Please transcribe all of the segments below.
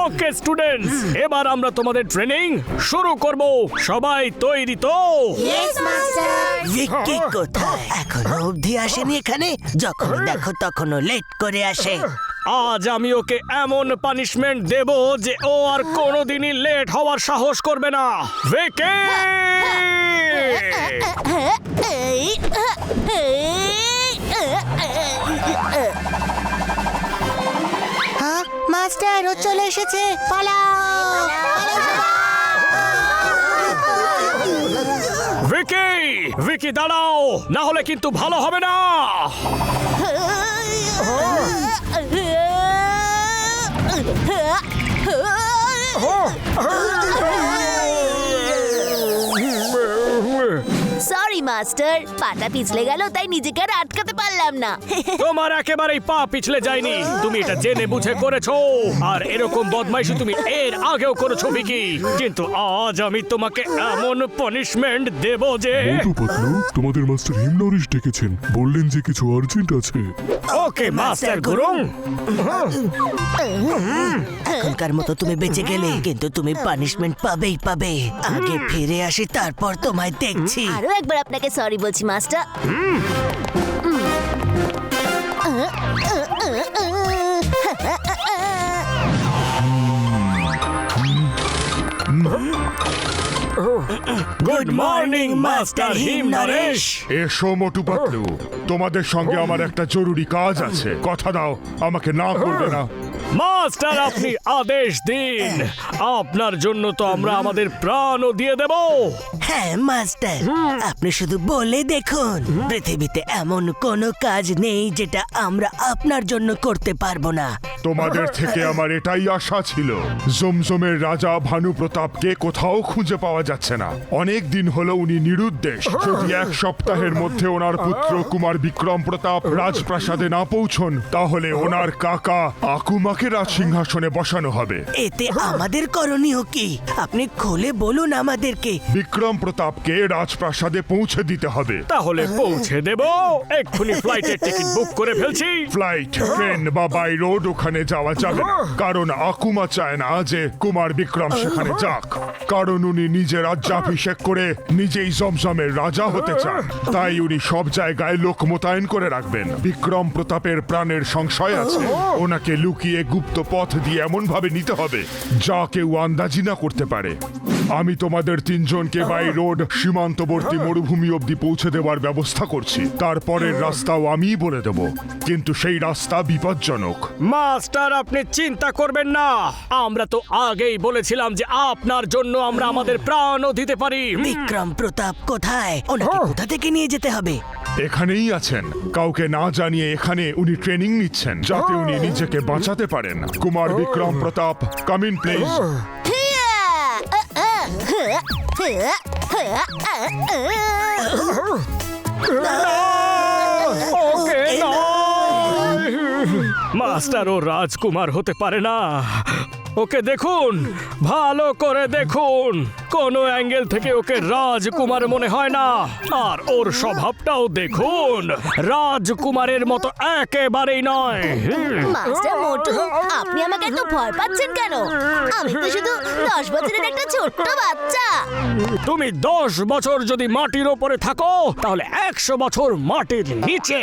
Okay students, এবার আমরা তোমাদের ট্রেনিং শুরু করব। সবাই তৈরি তো? ভিকি কোথায়? এখনো অবধি আসেনি এখানে। যখন দেখো তখনও লেট করে আসে। আজ আমি ওকে এমন পানিশমেন্ট দেব যে ও আর কোনোদিনই লেট হওয়ার সাহস করবে না। ভিকি! হ্যাঁ মাস্টার, ও চলে এসেছে, পালাও। ভিকি! ভিকি দাঁড়াও, না হলে কিন্তু ভালো হবে না। সরি মাস্টার, পাটা পিছলে গেল তাই নিজেকে আর আটকাতে পারলাম না। তোমার একেবারেই পা পিছলে যায়নি, তুমি এটা জেনে বুঝে করেছো। আর এরকম বদমাইশি তুমি এর আগেও করেছো ভিকি, কিন্তু আজ আমি তোমাকে এমন পানিশমেন্ট দেব যে। মোটু পাতলু, তোমাদের মাস্টার হিমনরেশ ডেকেছেন, বললেন যে কিছু আর্জেন্ট আছে। ওকে মাস্টার গুরুং। এখনকার মতো তুমি বেঁচে গেলে, কিন্তু তুমি পানিশমেন্ট পাবেই পাবে। আগে ফিরে আসি, তারপর তোমায় দেখছি। আরো একবার আপনাকে সরি বলছি মাস্টার। গুড মর্নিং মাস্টার হিমনরেশ। এসো মোটু পাতলু, তোমাদের সঙ্গে আমার একটা জরুরি কাজ আছে। কথা দাও, আমাকে না করবে না। মাস্টার আপনি আদেশ দিন, আপনার জন্য তো আমরা আমাদের প্রাণও দিয়ে দেব। হ্যাঁ মাস্টার, আপনি শুধু বলে দেখুন। পৃথিবীতে এমন কোনো কাজ নেই যেটা আমরা আপনার জন্য করতে পারবো না। তোমাদের থেকে আমার এটাই আশা ছিল। জমজমের রাজা ভানু প্রতাপকে কোথাও খুঁজে পাওয়া যাচ্ছে না। অনেক দিন হলো উনি নিরুদ্দেশ। যদি এক সপ্তাহের মধ্যে ওনার পুত্র কুমার বিক্রম প্রতাপ রাজপ্রাসাদে না পৌঁছন, তাহলে ওনার কাকা আকুমাকে রাজসিংহাসনে বসানো হবে। এতে আমাদের করণীয় কি? আপনি খুলে বলুন আমাদেরকে। বিক্রম প্রতাপকে রাজপ্রাসাদে পৌঁছে দিতে হবে। তাহলে পৌঁছে দেব, এক্ষুনি ফ্লাইটের টিকিট বুক করে ফেলছি। ফ্লাইট, ট্রেন বা বাই রোড ওখানে যাওয়া যাবে না, কারণ আকুমা চায় না যে কুমার বিক্রম সেখানে যাক। কারণ উনি নিজে রাজ্যাভিষেক করে নিজেই জমজমের রাজা হতে চান। তাই উনি সব জায়গায় লোক মোতায়েন করে রাখবেন। বিক্রম প্রতাপের প্রাণের সংশয় আছে। ওনাকে লুকিয়ে গুপ্ত পথ দিয়ে এমন ভাবে নিতে হবে যা কেউ আন্দাজি না করতে পারে। আমি তোমাদের তিনজনকে বাই রোড সীমান্তবর্তী মরুভূমি অবধি পৌঁছে দেওয়ার ব্যবস্থা করছি। তারপরের রাস্তাও আমিই বলে দেব, কিন্তু সেই রাস্তা বিপজ্জনক। মাস্টার আপনি চিন্তা করবেন না, আমরা তো আগেই বলেছিলাম যে আপনার জন্য আমরা আমাদের প্রাণও দিতে পারি। বিক্রম প্রতাপ কোথায়? ওনাকে কোথা থেকে নিয়ে যেতে হবে? এখানেই আছেন। কাউকে না জানিয়ে এখানে উনি ট্রেনিং নিচ্ছেন, যাতে উনি নিজেকে বাঁচাতে পারেন। Kumar Vikram Pratap, come in please. Okay master ও রাজকুমার হতে পারে না। ওকে দেখুন, ভালো করে দেখুন, কোন অ্যাঙ্গেল থেকে ওকে রাজকুমার মনে হয় না। আর ওর স্বভাবটাও দেখুন, রাজকুমারের মতো একেবারেই নয়। মাস্টার মোটু, আপনি আমাকে এত ভয় পাচ্ছেন কেন? আমি তো শুধু 10 বছরের একটা ছোট্ট বাচ্চা। তুমি 10 বছর যদি মাটির ওপরে থাকো, তাহলে 100 বছর মাটির নিচে।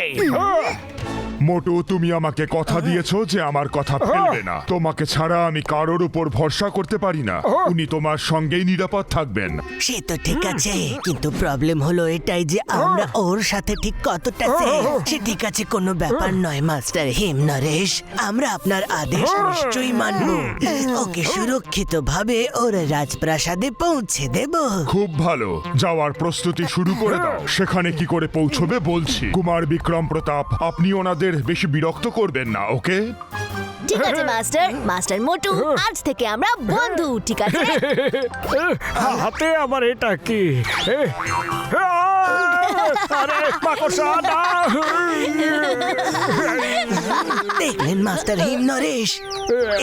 মোটু, তুমি আমাকে কথা দিয়েছো যে আমার কথা ফেলবে না। তোমাকে ছাড়া আমি কারোর উপর ভরসা করতে পারি না। উনি তোমার সঙ্গেই নিরাপদ থাকবেন। সে তো ঠিক আছে, কিন্তু প্রবলেম হলো এটাই যে আমরা ওর সাথে ঠিক কতটা সে ঠিক আছে কোনো ব্যাপার নয় মাস্টার হিমনরেশ, আমরা আপনার আদেশ নিশ্চয়ই মানব। ওকে সুরক্ষিত ভাবে ওর রাজপ্রাসাদে পৌঁছে দেব। খুব ভালো, যাওয়ার প্রস্তুতি শুরু করে দাও। সেখানে কি করে পৌঁছবে বলছি। কুমার বিক্রম প্রতাপ, আপনি ওনাদের বেশি বিরক্ত করবেন না, ওকে? ঠিক আছে মাস্টার। মাস্টার মোটু, আজ থেকে আমরা বন্ধু, ঠিক আছে? হাতে আবার এটা কি? আরে মাকড়সা না! দেখলেন মাস্টার হিম নরেশ,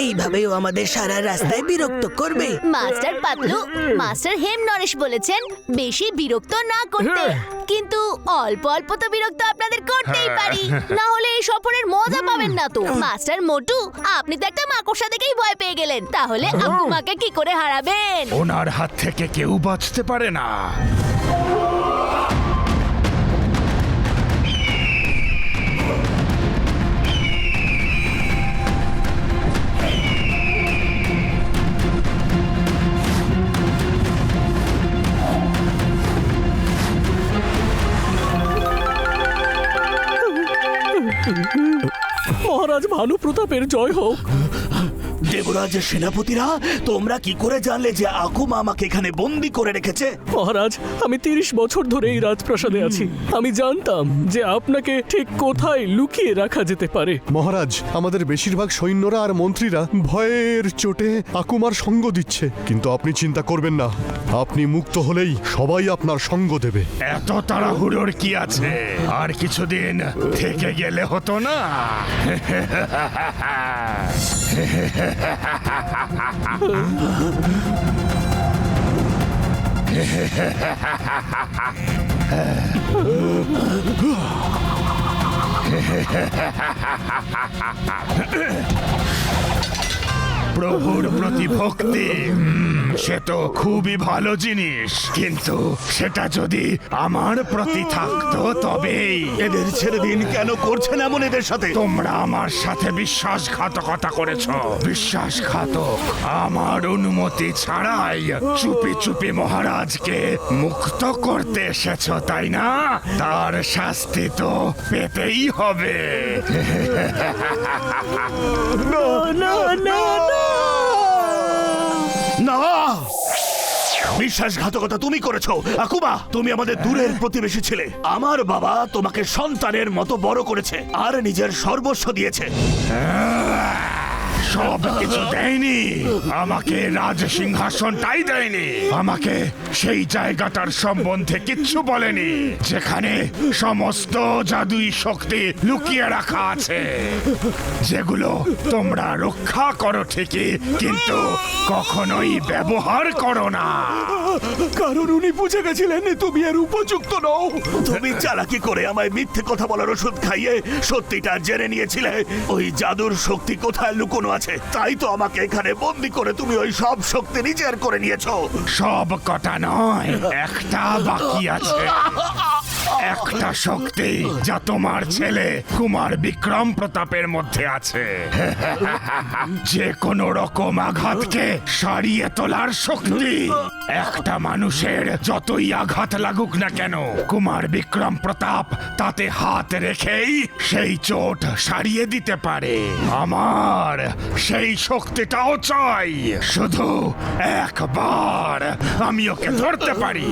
এইভাবেও আমাদের সারা রাস্তায় বিরক্ত করবে। মাস্টার পাতলু, মাস্টার হেম নরেশ বলেছেন বেশি বিরক্ত না করতে, কিন্তু অল্প অল্প তো বিরক্ত আপনাদের করতেই পারি, না হলে এই সফরের মজা পাবেন না তো। মাস্টার মোটু, আপনি তো একটা মাকড়সা দেখেই ভয় পেয়ে গেলেন, তাহলে আকুমাকে কি করে হারাবেন? ওনার হাত থেকে কেউ বাঁচতে পারে না। মহারাজ ভানু প্রতাপের জয় হোক। দেবরাজের সেনাপতিরা, তোমরা কি করে জানলে যে আকুমা আমাকে এখানে বন্দি করে রেখেছে? মহারাজ, আমি 30 বছর ধরে এই রাজপ্রাসাদে আছি। আমি জানতাম যে আপনাকে ঠিক কোথায় লুকিয়ে রাখা যেতে পারে। মহারাজ, আমাদের বেশিরভাগ সৈন্যরা আর মন্ত্রীরা ভয়ের চোটে আকুমার সঙ্গ দিচ্ছে, কিন্তু আপনি চিন্তা করবেন না, আপনি মুক্ত হলেই সবাই আপনার সঙ্গ দেবে। এত তাড়াহুড়োর কি আছে? আর কিছুদিন থেকে গেলে হতো না? প্রভুর প্রতি ভক্তি সে তো খুবই ভালো জিনিস, কিন্তু সেটা যদি আমার প্রতি থাকতো তবেই। এদের ছেড়ে দিন, কেন করছেন এমন এদের সাথে? তোমরা আমার সাথে বিশ্বাসঘাতকতা করেছ। বিশ্বাসঘাতক আমার অনুমতি ছাড়াই চুপি চুপি মহারাজকে মুক্ত করতে এসেছ, তাই না? তার শাস্তি তো পেতেই হবে। না, বিশ্বাসঘাতকতা তুমি করেছো। আকুমা, তুমি আমাদের দূরের প্রতিবেশী ছিলে। আমার বাবা তোমাকে সন্তানের মতো বড় করেছে আর নিজের সর্বস্ব দিয়েছে। সব কিছু দেয়নি, আমাকে রাজ সিংহাসনটাই দেয়নি, আমাকে সেই জায়গাটার সম্বন্ধে কিচ্ছু বলেনি যেখানে সমস্ত জাদুই শক্তি লুকিয়ে রাখা আছে, যেগুলো তোমরা রক্ষা করো ঠিকই, কিন্তু কখনোই ব্যবহার করো না। কারণ উনি বুঝে গেছিলেন তুমি এর উপযুক্ত নও। তুমি চালাকি করে আমায় মিথ্যে কথা বলার ওষুধ খাইয়ে সত্যিটা জেনে নিয়েছিলে। ওই জাদুর শক্তি কোথায় লুকোনো আছে, তাই তো আমাকে এখানে বন্দি করে তুমি ওই সব শক্তি নিজের করে নিয়েছো। সব কটা নয়, একটা বাকি আছে। একটা শক্তি যা তোমার ছেলে কুমার বিক্রম প্রতাপের মধ্যে আছে। যে কোনো রকম আঘাতকে সারিয়ে তোলার শক্তি। একটা মানুষের যতই আঘাত লাগুক না কেন, কুমার বিক্রম প্রতাপ তাতে হাত রেখেই সেই চোট সারিয়ে দিতে পারে। আমার সেই শক্তিটাও চাই, শুধু একবার আমি ওকে ধরতে পারি।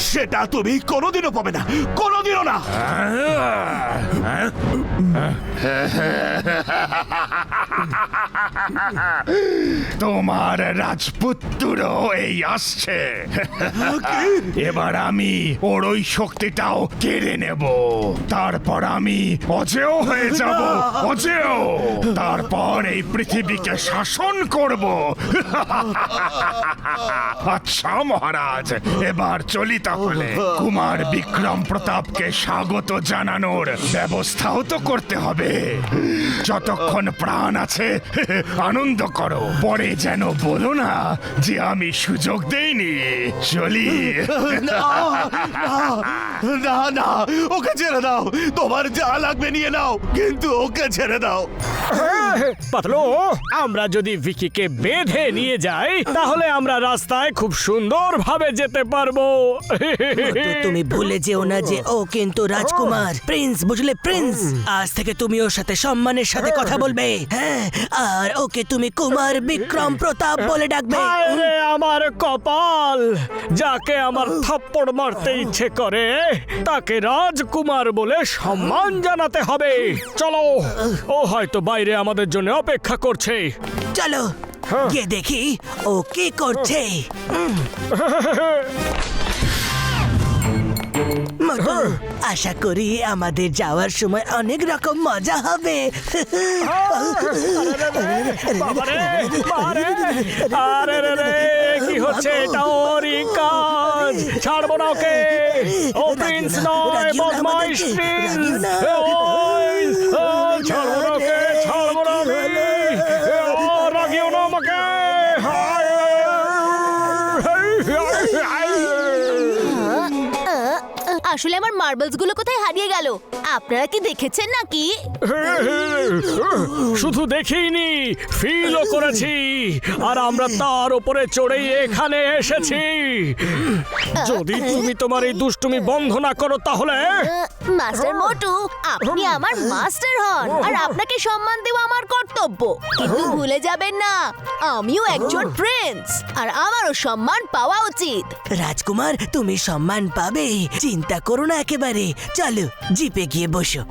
সেটা তুমি কোনোদিনও পাবে না, কোনোদিনও না। তোমার রাজপুত্রও এই আসছে। এবার আমি ওর ওই শক্তিটাও কেড়ে নেব, তারপর আমি অজেয় হয়ে যাব, অজেয়। তারপর এই পৃথিবীকে শাসন করব। আচ্ছা মহারাজ, এবার চলি তাহলে। কুমার বিক্রম প্রতাপকে স্বাগত জানানোর ব্যবস্থাও তো করতে হবে। যতক্ষণ প্রাণ আছে আনন্দ করো, পরে যেন বলো না যে আমি সুযোগ দেইনি। চলি। না না, ওকে ছেড়ে দাও, তোমার যা লাগবে নিয়ে নাও, কিন্তু ওকে ছেড়ে দাও। পাতলু, আমরা যদি ভিকিকে বেঁধে নিয়ে যাই তাহলে আমরা রাস্তায় খুব সুন্দরভাবে যেতে পারবো। তো তুমি ভুলে যেও না যে ও কিন্তু রাজকুমার, প্রিন্স, বুঝলে প্রিন্স। আজ থেকে তুমি ওর সাথে সম্মানের সাথে কথা বলবে, হ্যাঁ, আর ওকে তুমি কুমার বিক্রম প্রতাপ বলে ডাকবে। আরে আমার কপাল, যাকে আমার থাপ্পড় মারতে ইচ্ছে করে তাকে রাজকুমার বলে সম্মান জানাতে হবে। চলো, ও হয়তো বাইরে আমাদের জন্য অপেক্ষা করছে। চলো গিয়ে দেখি ও কি করছে। মোটু, আশা করি আমাদের যাওয়ার সময় অনেক রকম মজা হবে। বাবারে, বাবারে, আরে রে রে, কি হচ্ছে এটা? ওরই কাজ, ছাড়বো না ওকে। ও প্রিন্স নয়, বদমাইশ প্রিন্স। ওই, ও, ছাড়বো না ওকে, ছাড়বো না আমি। ও, রাগিও না আমাকে। আসলে আমার মার্বেলস গুলো কোথায় হারিয়ে গেল? আপনারা কি দেখেছেন নাকি? শুধু দেখিনি, ফিলও করেছি, আর আমরা তার উপরে চড়েই এখানে এসেছি। যদি তুমি তোমার এই দুষ্টুমি বন্ধ না করো তাহলে মাস্টার মোটু, আপনি আমার মাস্টার হন, আর আপনাকে সম্মান দেওয়া আমার কর্তব্য। কিন্তু ভুলে যাবেন না, আমিও একজন প্রিন্স, আর আমারও সম্মান পাওয়া উচিত। রাজকুমার, তুমি সম্মান পাবে, চিন্তা করো না একেবারে। চলো জিপে গিয়ে বসো।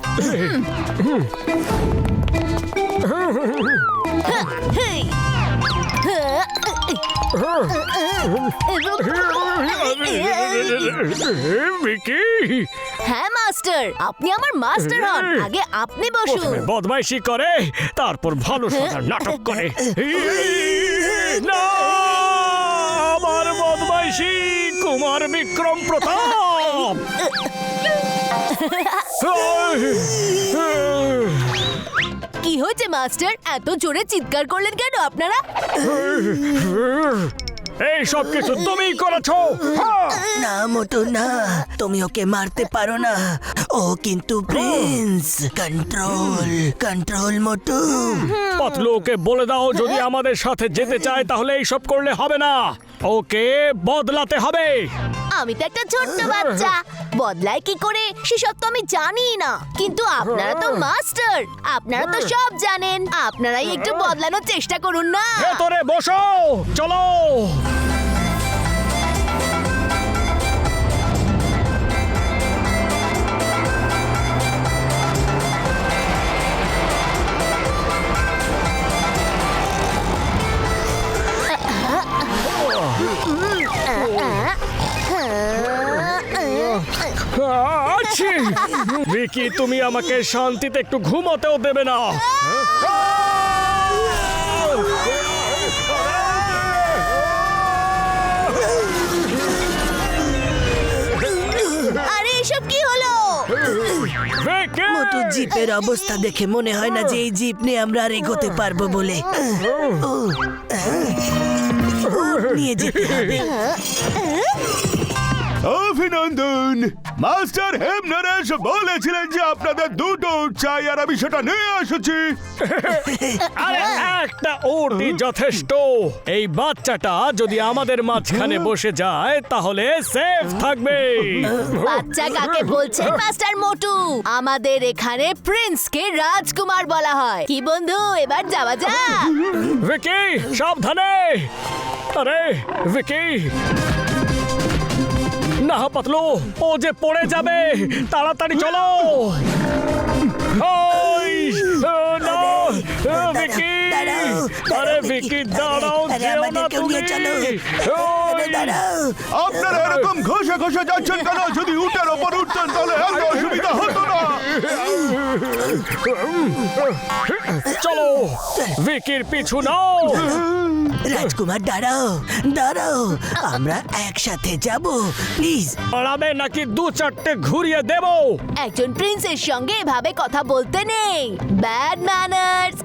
হেই। ভিকি, হ্যাঁ মাস্টার, আপনি আমার মাস্টার হন। আগে আপনি বসুন। প্রথমে বদমাইশি করে, তারপর ভালো সাজার নাটক করে। না, আমার বদমাইশি কুমার বিক্রম প্রতাপ। কি হয়েছে মাস্টার? এত জোরে চিৎকার করলেন কেন আপনারা? এই সব কিছু তুমিই করেছো। না মোটু না, তুমি ওকে মারতে পারো না, ও কিন্তু প্রিন্স। কন্ট্রোল কন্ট্রোল মোটু। পাতলু, ওকে বলে দাও যদি আমাদের সাথে যেতে চায় তাহলে এইসব করলে হবে না, ওকে বদলাতে হবে। আমি তো একটা ছোট্ট বাচ্চা, বদলায় কি করে সেসব তো আমি জানি না। কিন্তু আপনারা তো মাস্টার, আপনারা তো সব জানেন। আপনারাই একটু বদলানোর চেষ্টা করুন না। ভেতরে বসো, চলো। আছি। ভিকি, তুমি আমাকে শান্তিতে একটু ঘুমোতেও দেবে না। আরে এসব কি হলো? ভিকি! মোটু, জিপের অবস্থা দেখে মনে হয় না যে এই জিপ নিয়ে আমরা আর এগোতে পারবো বলে। নিয়ে যেতে হবে। অভিনন্দন। মাস্টার হেমনরেশ বলেছিলেন যে আপনাদের দুটো চাই, আর আমি সেটা নিয়ে এসেছি। আরে একটা ওটি যথেষ্ট। এই বাচ্চাটা যদি আমাদের মাঝখানে বসে যায় তাহলে সেফ থাকবে। বাচ্চা কাকে বলছেন মাস্টার মোটু? আমাদের এখানে প্রিন্সকে রাজকুমার বলা হয়। কি বন্ধু, এবার যাওয়া যাক। ভিকি, সাবধানে। আরে ভিকি, না পাতলু, ও যে পড়ে যাবে, তাড়াতাড়ি চলো। ওই, না, ভিকি, দাঁড়াও, আরে দাঁড়াও, ভিকি দাঁড়াও, আরে যেও না আমাদেরকেও তুমি। নিয়ে চলো। আরে ওই, দাঁড়াও। আপনারা এরকম ঘষে ঘষে যাচ্ছেন কেন? যদি উটের ওপর উঠতেন তাহলে এত অসুবিধা হতো না। চলো, ভিকির পিছু নাও। রাজকুমার দাঁড়াও, দাঁড়াও, আমরা একসাথে যাব, প্লিজ। পালাবে নাকি দু চারটে ঘুরিয়ে দেব? একজন প্রিন্সের সঙ্গে এভাবে কথা বলতে নেই, ব্যাড ম্যানার্স।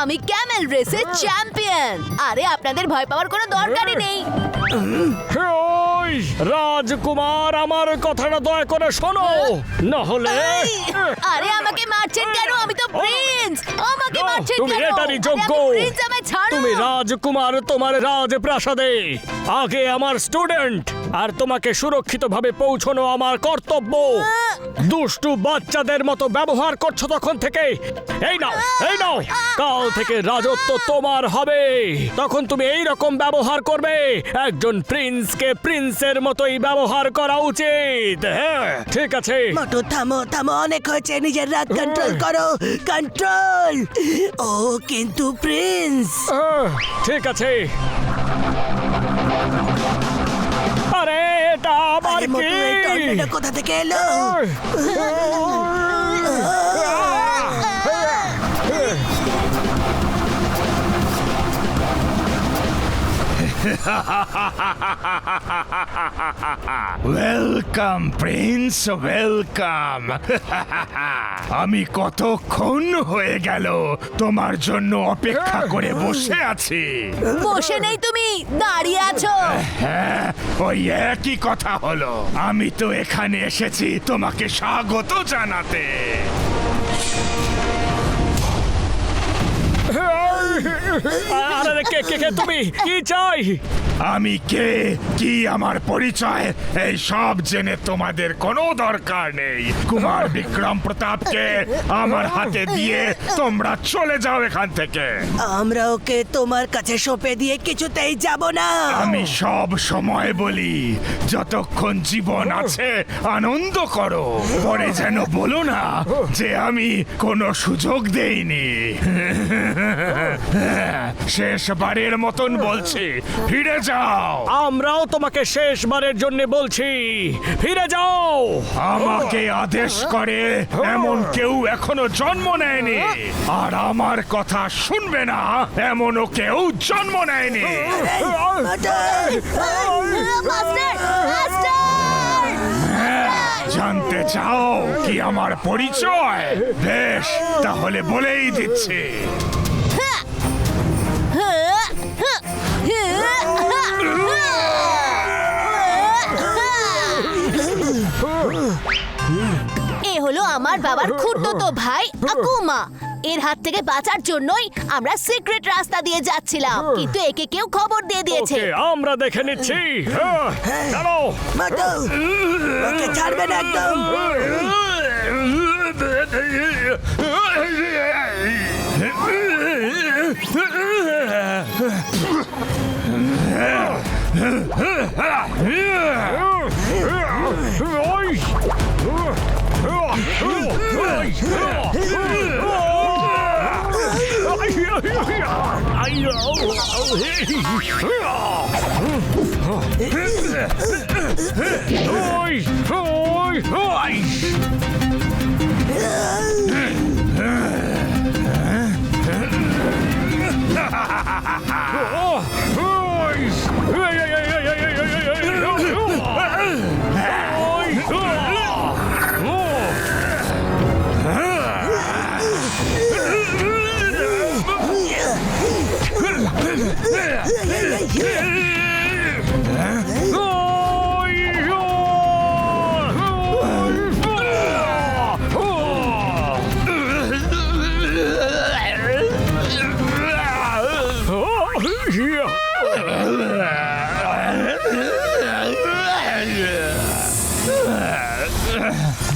আমি ক্যামেল রেসের চ্যাম্পিয়ন। আরে আপনাদের ভয় পাওয়ার কোনো দরকারই নেই। ওই রাজকুমার, আমার কথাটা দয়া করে শোনো, না হলে আরে আমাকে মারছেন কেন? আমি তো প্রিন্স, আমাকে মারছেন তুমি কেন? এটারই যোগ্য। আরে আমি প্রিন্স, আমায় ছাড়ো। তুমি রাজকুমার তোমার রাজপ্রাসাদে, আগে আমার স্টুডেন্ট, আর তোমাকে সুরক্ষিতভাবে পৌঁছানো আমার কর্তব্য। দুষ্টু বাচ্চাদের মতো ব্যবহার করছো তখন থেকে। এই নাও, এই নাও, কাল থেকে রাজত্ব তোমার হবে। তখন তুমি এই রকম ব্যবহার করবে। একজন প্রিন্সকে প্রিন্সের মতোই ব্যবহার করা উচিত। হ্যাঁ, ঠিক আছে। মোটু থামো, থামো, অনেক হয়েছে, নিজের রাগ কন্ট্রোল করো, কন্ট্রোল। ও কিন্তু প্রিন্স। ঠিক আছে। আরে এটা আবার আরে মোটু, এই কি টর্নেডো কোথা থেকে এলো? Welcome Prince, welcome. আমি কতক্ষণ হয়ে গেল তোমার জন্য অপেক্ষা করে বসে আছি। বসে নেই, তুমি দাঁড়িয়ে আছো। হ্যাঁ, ওই একই কথা হলো। আমি তো এখানে এসেছি তোমাকে স্বাগত জানাতে। আরে কে কে কে তুমি কি চাই? আমি কে, কি আমার পরিচয়, এই সব জেনে তোমাদের কোনো দরকার নেই। কুমার বিক্রম প্রতাপকে আমার হাতে দিয়ে তোমরা চলে যাও এখান থেকে। আমরা ওকে তোমার কাছে সঁপে দিয়ে কিছুতেই যাব না। আমি সব সময় বলি, যতক্ষণ জীবন আছে আনন্দ করো, পরে যেন বলো না যে আমি কোনো সুযোগ দেইনি। শেষবারের মতন বলছি, ফিরে যাও। আমরাও তোমাকে শেষবারের জন্য বলছি, ফিরে যাও। আমাকে আদেশ করে এমন কেউ এখনো জন্ম নেয়নি, আর আমার কথা শুনবে না এমনও কেউ জন্ম নেয়নি। Master, master! জানতে চাও কি আমার পরিচয়? বেশ, তাহলে বলেই দিচ্ছি। এ হলো আমার বাবার খুড়তো ভাই আকুমা। এর হাত থেকে বাঁচার জন্যই আমরা সিক্রেট রাস্তা দিয়ে যাচ্ছিলাম, কিন্তু একে কেউ খবর দিয়ে দিয়েছে। ওকে, আমরা দেখে নিচ্ছি। চলো। মোটু, ওকে ছাড়বে না একদম।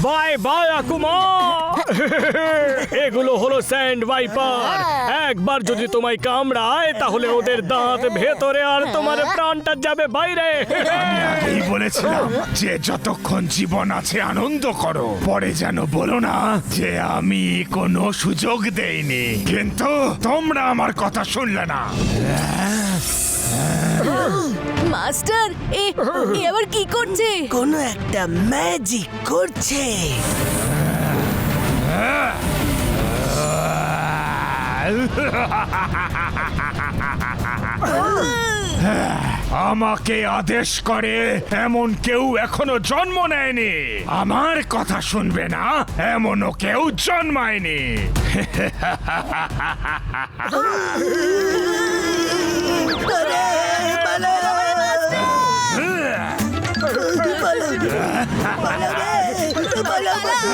Bye bye Akuma. এগুলো হলো স্যান্ড ভাইপার। একবার যদি তোমায় কামড়ায় তাহলে ওদের দাঁত ভেতরে আর তোমার প্রাণটা যাবে বাইরে। আমি আগেই বলেছিলাম যে যতক্ষণ জীবন আছে আনন্দ করো, পরে যেন বলো না যে আমি কোনো সুযোগ দেইনি। কিন্তু তোমরা আমার কথা শুনলে না। মাস্টার, এ আবার কি করছে? কোনো একটা ম্যাজিক করছে। আমাকে আদেশ করে এমন কেউ এখনো জন্ম নেয়নি। আমার কথা শুনবে না এমনও কেউ জন্মায়নি। পালাও, পালাও, পালাও!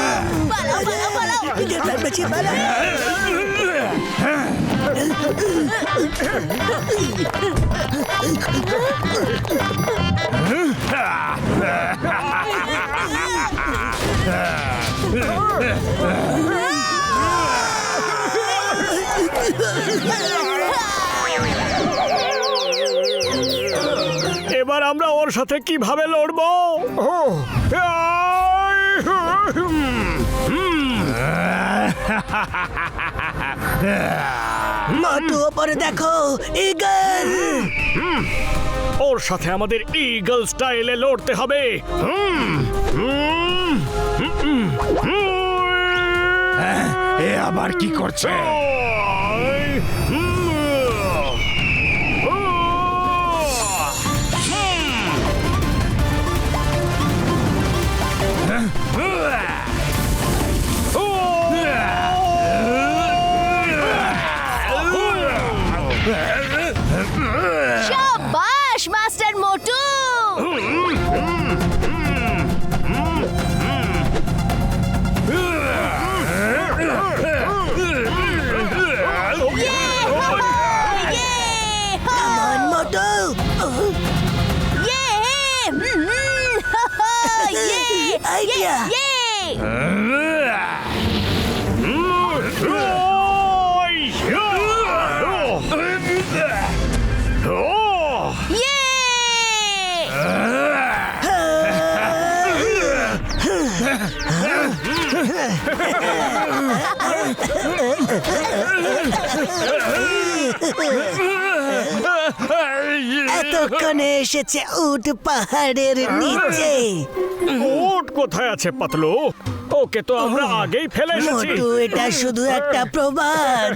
এবার আমরা ওর সাথে কিভাবে লড়বো? মোটু, ওপরে দেখো, ঈগল। ওর সাথে আমাদের ইগল স্টাইলে লড়তে হবে। এ আবার কি করছে? শাবাশ মাস্টার মোটু। কামন মোটু আইডিয়া এতক্ষণে এসেছে উট পাহাড়ের নিচে। উট কোথায় আছে পাতলু? ওকে তো আমরা আগেই ফেলে এসেছি। মোটু এটা শুধু একটা প্রবাদ।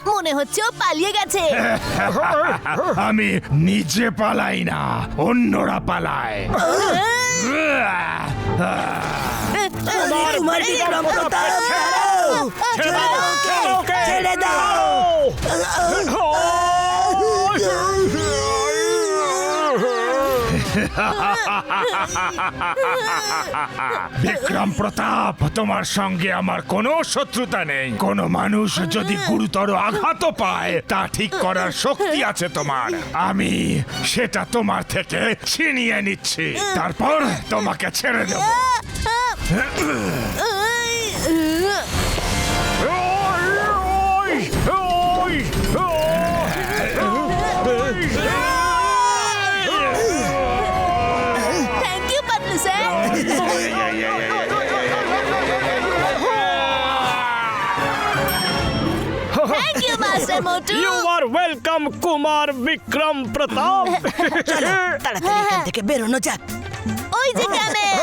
মনে হচ্ছে ও পালিয়ে গেছে। আমি নিজে পালাই না, অন্যরা পালায়। তোমার বিক্রম প্রতাপ ছাড়াও। ছেড়ে দাও ওকে, ছেড়ে দাও। বিক্রম প্রতাপ, তোমার সঙ্গে আমার কোনো শত্রুতা নেই। কোনো মানুষ যদি গুরুতর আঘাত পায় তা ঠিক করার শক্তি আছে তোমার। আমি সেটা তোমার থেকে ছিনিয়ে নিচ্ছি, তারপর তোমাকে ছেড়ে দেব। Thank you Patlu sir. Thank you master Motu. You are welcome Kumar Vikram Pratap. চলো তাড়াতাড়ি এখান থেকে বেরোনো যাক। ওই যে ক্যামেল।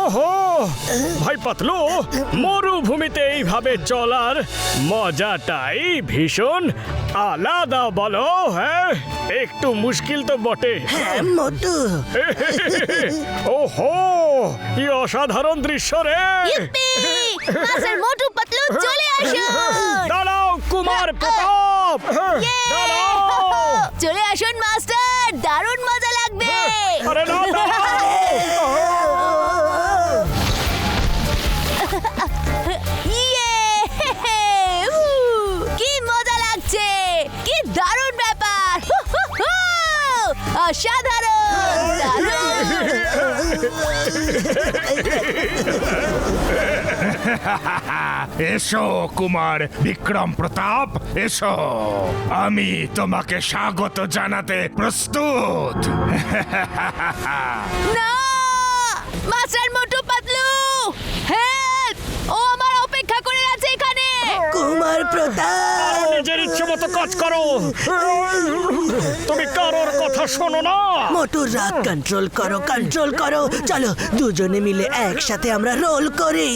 ওহো ভাই পাতলু, মরুভূমিতে এইভাবে চলার মজাটাই ভীষণ আলাদা বলো। হ্যাঁ, একটু মুশকিল তো বটে। হ্যাঁ মোটু, ওহো, কি অসাধারণ দৃশ্য রে। ইপ্পি! মাস্টার মোটু পাতলু চলে আসুন। দাঁড়াও কুমার প্রতাপ, দাঁড়াও। চলে আসুন মাস্টার, দারুণ মজা লাগবে। আরে না, দাঁড়াও। ইয়ে! কি মজা লাগছে, কি দারুণ ব্যাপার। অসাধারণ, দারুণ। এসো কুমার বিক্রম প্রতাপ, এসো। আমি তোমাকে স্বাগত জানাতে প্রস্তুত। না! Master Motu Patlu, help! ও আমার অপেক্ষা করে আছে এখানে। কুমার প্রতাপ। নিজের ইচ্ছে মতো কাজ করো, তুমি কারোর কথা শোনো না। মোটুর রাগ কন্ট্রোল করো, কন্ট্রোল করো। চলো দুজনে মিলে একসাথে আমরা রোল করি।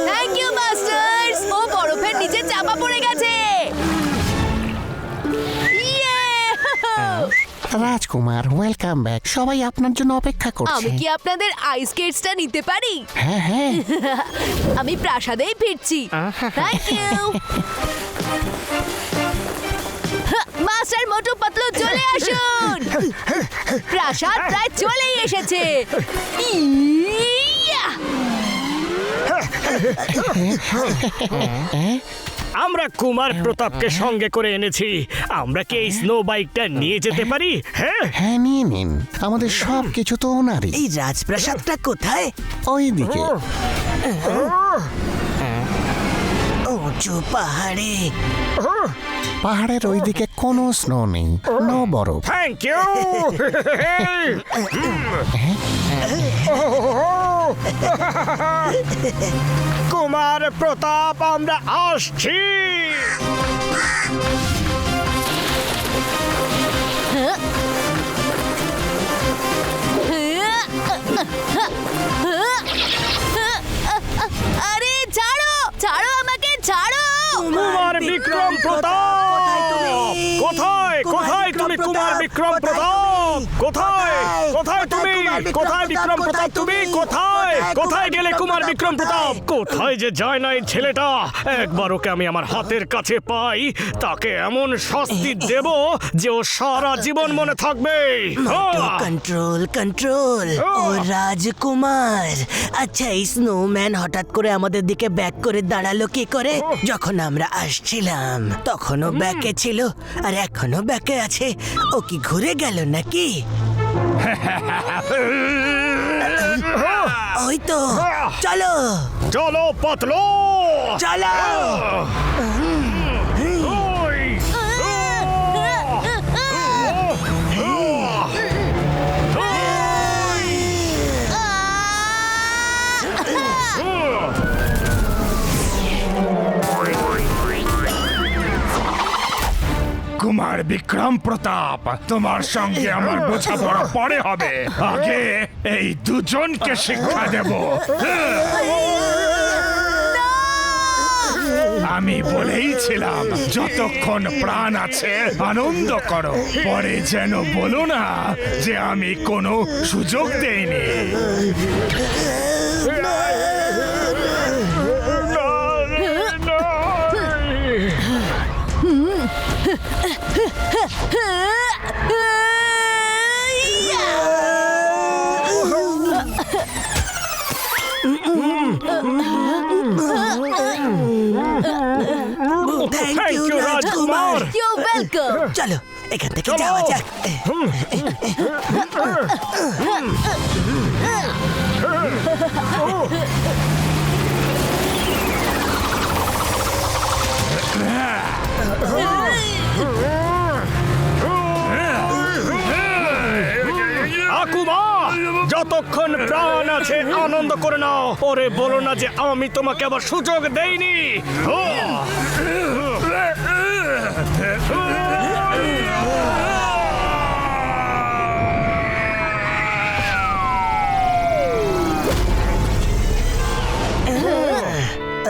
Thank you masters. ও বরফের নিচে চাপা পড়ে গেছে। ইয়ে! রাজকুমার, ওয়েলকাম ব্যাক। সবাই আপনার জন্য অপেক্ষা করছে। আমি কি আপনাদের আইস স্কেটসটা নিতে পারি? হ্যাঁ হ্যাঁ। আমি প্রাসাদেই ফিরছি। Thank you. Master Motu Patlu চলে আসুন। প্রাসাদ প্রায় চলেই এসেছে। ইয়া! আমরা কুমার প্রতাপকে সঙ্গে করে এনেছি। আমরা কি এই স্নো বাইকটা নিয়ে যেতে পারি? হ্যাঁ, হ্যাঁ, নিয়ে নিন। আমাদের সব কিছু তো ওনারই। এই রাজপ্রাসাদটা কোথায়? ওই দিকে। ও উঁচু পাহাড়ে। পাহাড়ের ওইদিকে কোনো স্নো নেই, নো বরফ। Thank you. কুমার প্রতাপ, আমরা আসছি। আরে ছাড়ো, ছাড়ো আমাকে, ছাড়ো। কুমার বিক্রম প্রতাপ, কোথায় কোথায় তুমি? কুমার বিক্রম প্রতাপ কোথায়? কোথায় তুমি? কোথায় বিক্রম প্রতাপ তুমি? কোথায় কোথায় গেলে কুমার বিক্রম প্রতাপ? কোথায় যে যায় না এই ছেলেটা? একবার ওকে আমি আমার হাতের কাছে পাই, তাকে এমন শাস্তি দেব যে ও সারা জীবন মনে থাকবে। কন্ট্রোল কন্ট্রোল, ও রাজকুমার। আচ্ছা, এই স্নোম্যান হঠাৎ করে আমাদের দিকে ব্যাক করে দাঁড়ালো কি করে? যখন আমরা আসছিলাম তখনও ব্যাকে ছিল, আর এখনো ব্যাকে আছে। ও কি ঘুরে গেল নাকি? ওই তো, চলো চলো পাতলো, চলো। কুমার বিক্রম প্রতাপ, তোমার সঙ্গে আমার বোঝাপড়া পরে হবে। আগে এই দুজনকে শিক্ষা দেব। আমি বলেইছিলাম যতক্ষণ প্রাণ আছে আনন্দ করো, পরে যেন বলো না যে আমি কোনো সুযোগ দেইনি। থ্যাংক ইউ রাজকুমার। You welcome. চলো এখান থেকে যাওয়া যাক। আকুমা, যতক্ষণ প্রাণ আছে আনন্দ করে নাও। ওরে বলো না যে আমি তোমাকে আবার সুযোগ দেইনি।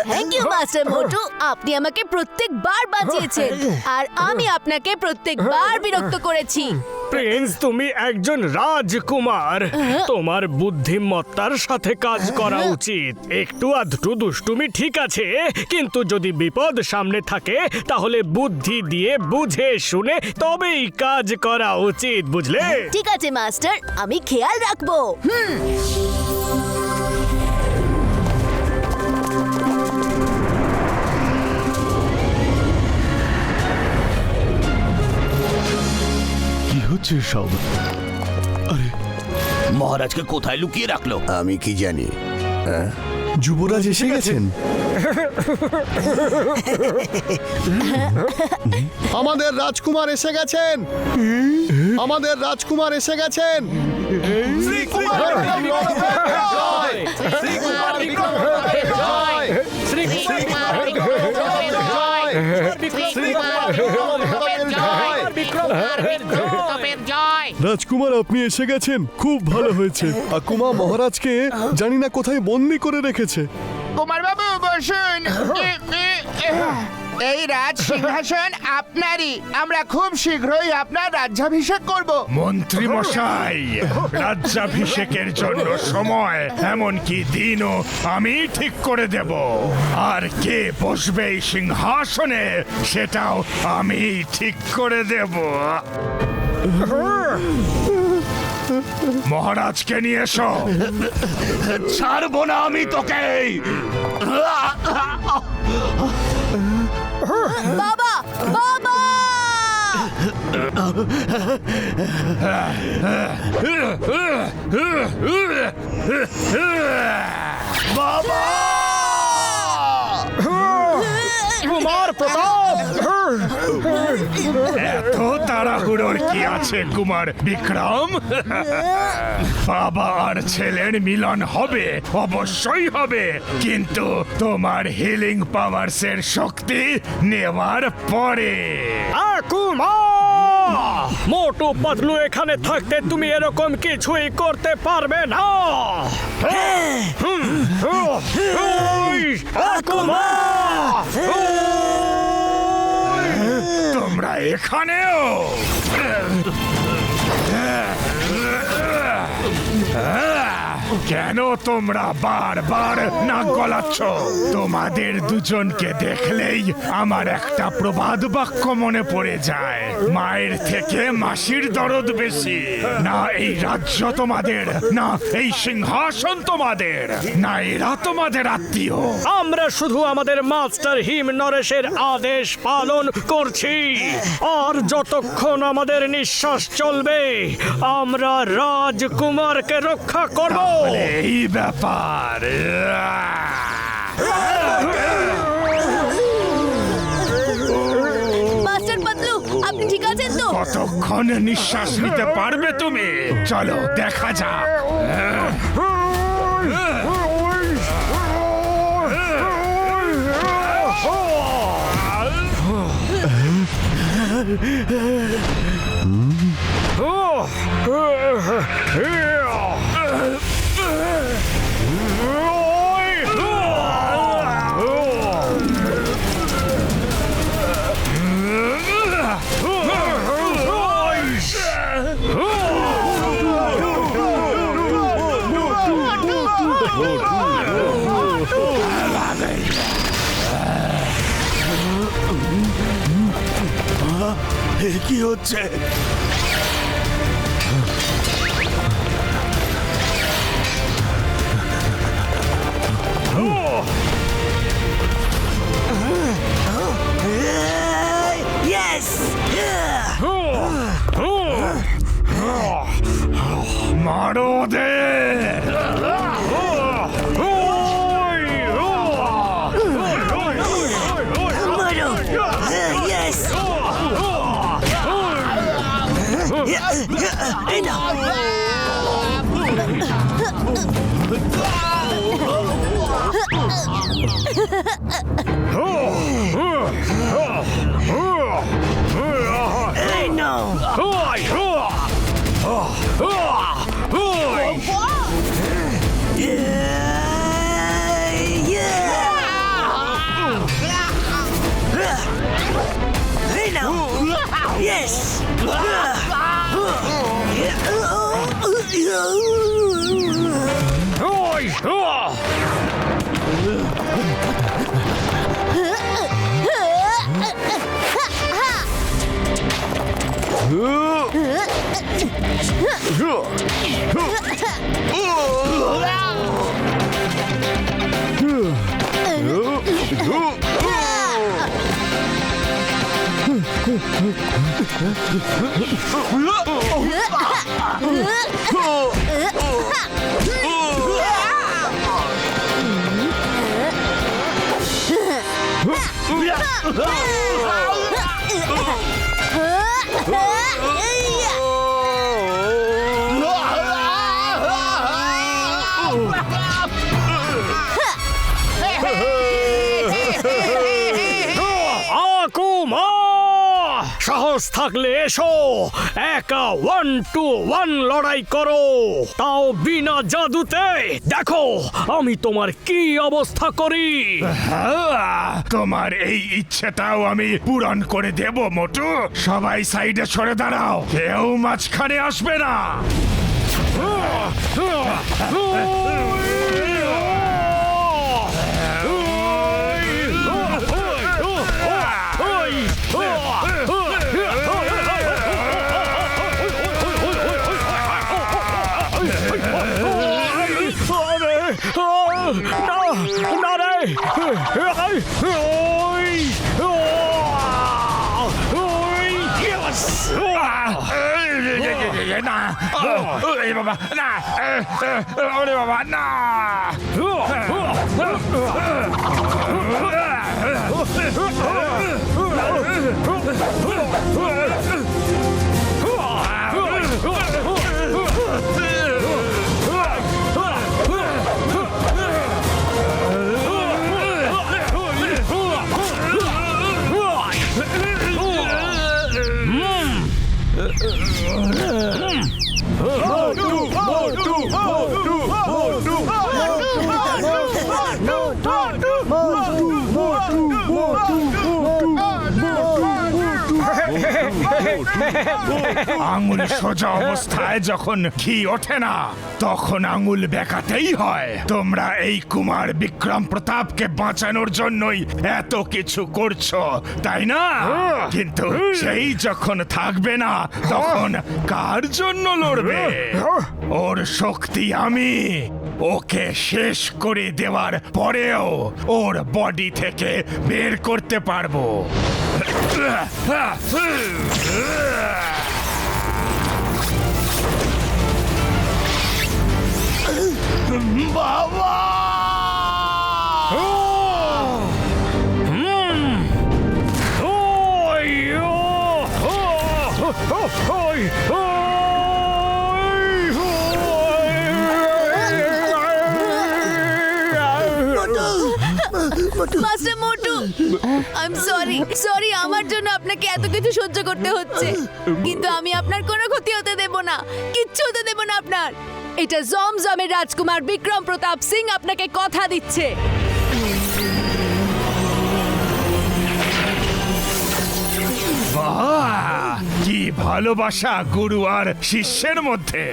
থ্যাংক ইউ মাস্টার মোটু, আপনি আমাকে প্রত্যেকবার বাঁচিয়েছেন, আর আমি আপনাকে প্রত্যেকবার বিরক্ত করেছি। প্রিন্স, তুমি একজন রাজকুমার, তোমার বুদ্ধিমত্তার সাথে কাজ করা উচিত। একটু আধটু দুষ্টুমি ঠিক আছে, কিন্তু যদি বিপদ সামনে থাকে তাহলে বুদ্ধি দিয়ে বুঝে শুনে তবেই কাজ করা উচিত, বুঝলে? ঠিক আছে মাস্টার, আমি খেয়াল রাখবো। কি হচ্ছে সব? আরে মহারাজকে কোথায় লুকিয়ে রাখলো? আমি কি জানি। যুবরাজ এসে গেছেন। আমাদের রাজকুমার এসে গেছেন। আমাদের রাজকুমার এসে গেছেন। রাজকুমার, আপনি এসে গেছেন, খুব ভালো হয়েছে। আকুমা মহারাজকে জানি না কোথায় বন্দি করে রেখেছে। কুমার বাবু বসুন। এই রাজ সিংহাসন আপনারই। আমরা খুব শীঘ্রই আপনার রাজ্যাভিষেক করব। মন্ত্রী মশাই, রাজ্যাভিষেকের জন্য সময় এমনকি দিনও আমি ঠিক করে দেব, আর কে বসবে এই সিংহাসনে সেটাও আমি ঠিক করে দেব। মহারাজকে নিয়ে এসো। ছাড়বো না আমি তোকে। বাবা, বাবা! বাবা! রাজকুমার প্রতাপ। এত তাড়াহুড়োর কি আছে কুমার বিক্রম? বাবা আর ছেলের মিলন হবে, অবশ্যই হবে, কিন্তু তোমার হিলিং পাওয়ার্সের শক্তি নেওয়ার পরে। ঠাকুমা, মোটু পাতলু এখানে থাকতে তুমি এরকম কিছুই করতে পারবে না। ঠাকুমা, তোমরা এখানেও? কেন তোমরা বারবার নাক গলাচ্ছ? তোমাদের দুজনকে দেখলেই আমার একটা প্রবাদ বাক্য মনে পড়ে যায়, মায়ের থেকে মাসির দরদ বেশি। না এই রাজ্য তোমাদের, না এই সিংহাসন তোমাদের, না এরা তোমাদের আত্মীয়। আমরা শুধু আমাদের মাস্টার হিম নরেশের আদেশ পালন করছি, আর যতক্ষণ আমাদের নিঃশ্বাস চলবে আমরা রাজকুমারকে রক্ষা করব। এই ব্যাপার। মাস্টার পাতলু, আপনি ঠিক আছেন তো? কতক্ষণ নিঃশ্বাস নিতে পারবে তুমি? চলো দেখা যাক। কি হচ্ছে? মারো দে। সাহস থাকলে এসো, একা 1-to-1 লড়াই করো, তাও বিনা জাদুতে। দেখো আমি তোমার কি অবস্থা করি। তোমার এই ইচ্ছেটাও আমি পূরণ করে দেব মোটু। সবাই সাইডে সরে দাঁড়াও, কেউ মাঝখানে আসবে না। না ওরে বাবা না ওরে বাবা না আঙুল সোজা অবস্থায় যখন ঘি ওঠে না তখন আঙুল বেঁকাতেই হয়। তোমরা এই কুমার বিক্রম প্রতাপকে বাঁচানোর জন্যই এত কিছু করছো তাই না? কিন্তু সেই যখন থাকবে না তখন কার জন্য লড়বে? ওর শক্তি আমি ওকে শেষ করে দেওয়ার পরেও ওর বডি থেকে বের করতে পারবো। বাবা master Motu, I am sorry আমার জন্য আপনাকে এত কিছু সহ্য করতে হচ্ছে, কিন্তু আমি আপনার কোনো ক্ষতি হতে দেব না, কিচ্ছু হতে দেব না আপনার। এটা জমজমের রাজকুমার বিক্রম প্রতাপ সিং আপনাকে কথা দিচ্ছে। বাহ, কি ভালোবাসা গুরু আর শিষ্যের মধ্যে।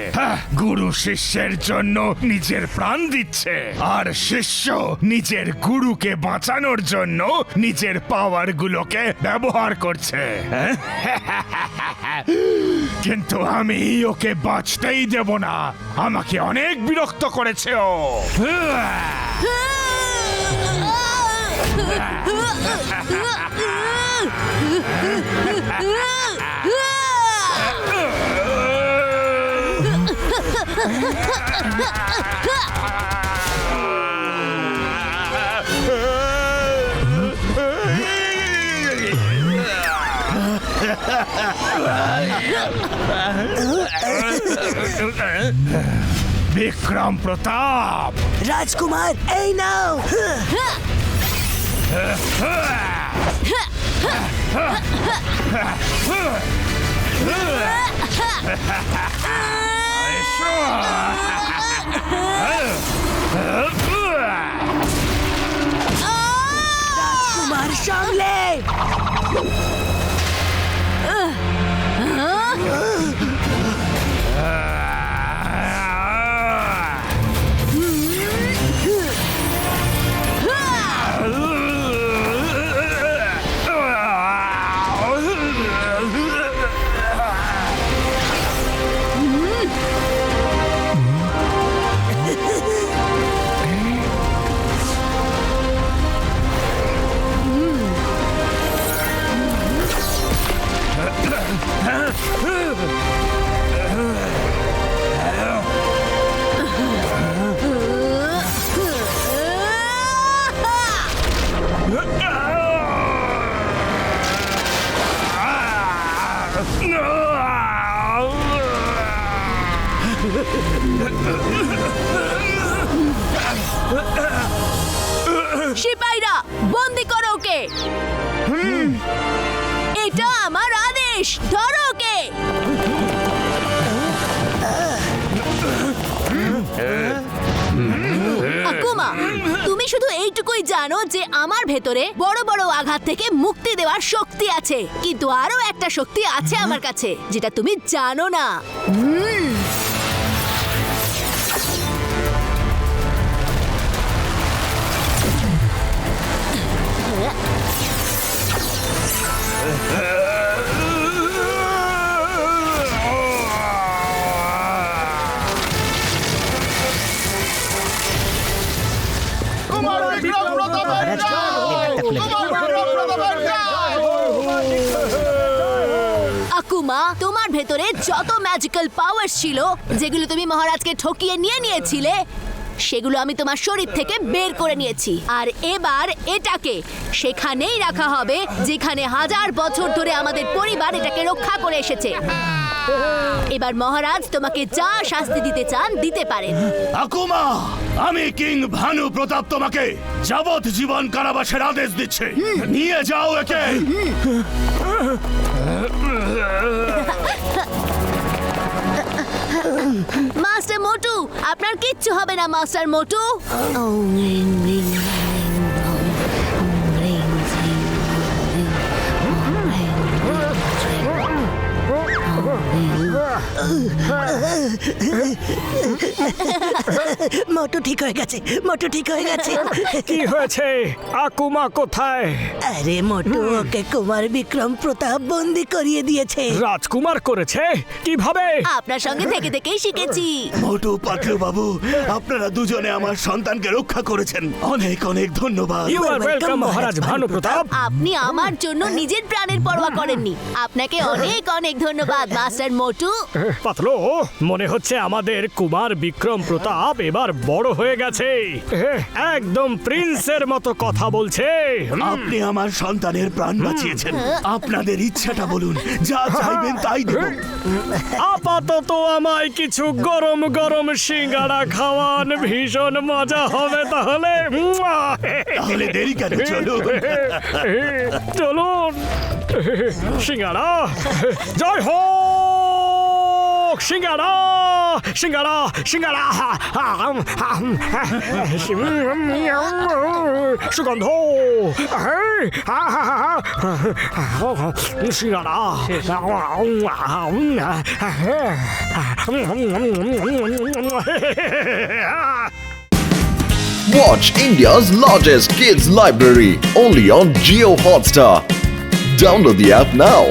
গুরু শিষ্যের জন্য নিজের প্রাণ দিচ্ছে আর শিষ্য নিজের গুরুকে বাঁচানোর জন্য নিজের পাওয়ার গুলোকে ব্যবহার করছে। কিন্তু আমি ওকে বাঁচতেই দেব না, আমাকে অনেক বিরক্ত করেছে ও। বিক্রম প্রতাপ, রাজকুমার এই নাও। রাজকুমার সামলে। সিপাহীরা বন্দি করো ওকে। এটা আমার আদেশ, ধরো ওকে। আকুমা, তুমি শুধু এইটুকুই জানো যে আমার ভেতরে বড় বড় আঘাত থেকে মুক্তি দেওয়ার শক্তি আছে, কিন্তু আরো একটা শক্তি আছে আমার কাছে যেটা তুমি জানো না। আকুমা, আকুমা, তোমার ভেতরে যত ম্যাজিক্যাল পাওয়ার ছিল যেগুলো তুমি মহারাজকে ঠকিয়ে নিয়েছিলে সেগুলো আমি তোমার শরীর থেকে বের করে নিয়েছি। আর এবার এটাকে সেখানেই রাখা হবে যেখানে হাজার বছর ধরে আমাদের পরিবার এটাকে রক্ষা করে এসেছে। এবার মহারাজ তোমাকে যা শাস্তি দিতে চান দিতে পারেন। আকুমা, আমি কিং ভানু প্রতাপ তোমাকে যাবজ্জীবন কারাবাসের আদেশ দিচ্ছে। নিয়ে যাও একে। মাস্টার মোটু, আপনার কিচ্ছু হবে না মাস্টার মোটু। মোটু ঠিক হয়ে গেছে, মোটু ঠিক হয়ে গেছে। কি হয়েছে? আকুমা কোথায়? আরে মোটু, ওকে কুমার বিক্রম প্রতাপ বন্দি করিয়ে দিয়েছে। রাজকুমার করেছে? কিভাবে? আপনার সঙ্গে থেকে থেকেই শিখেছি। মোটু পাতলু বাবু, আপনারা দুজনে আমার সন্তানকে রক্ষা করেছেন। অনেক অনেক ধন্যবাদ। ইউ আর ওয়েলকাম মহারাজ ভানু প্রতাপ। আপনি আমার জন্য নিজের প্রাণের পরোয়া করেননি। আপনাকে অনেক অনেক ধন্যবাদ মাস্টার মোটু। পাতলো, মনে হচ্ছে আমাদের কুমার বিক্রম প্রতাপ এবার বড় হয়ে গেছে। একদম প্রিন্সের মতো কথা বলছে। আপনি আমার সন্তানের প্রাণ বাঁচিয়েছেন। আপনাদের ইচ্ছাটা বলুন, যা চাইবেন তাই দেব। আপাতত আমায় কিছু গরম গরম সিঙ্গাড়া খাওয়ান, ভীষণ মজা হবে তাহলে। তাহলে দেরি কেন, চলুন। চলুন। সিঙ্গাড়া, জয় হোক সিঙ্গাড়া, সিঙ্গাড়া, সিঙ্গাড়া। সুগন্ধ, সিঙ্গাড়া। Watch India's largest kids library only on Jio Hotstar. Download the app now.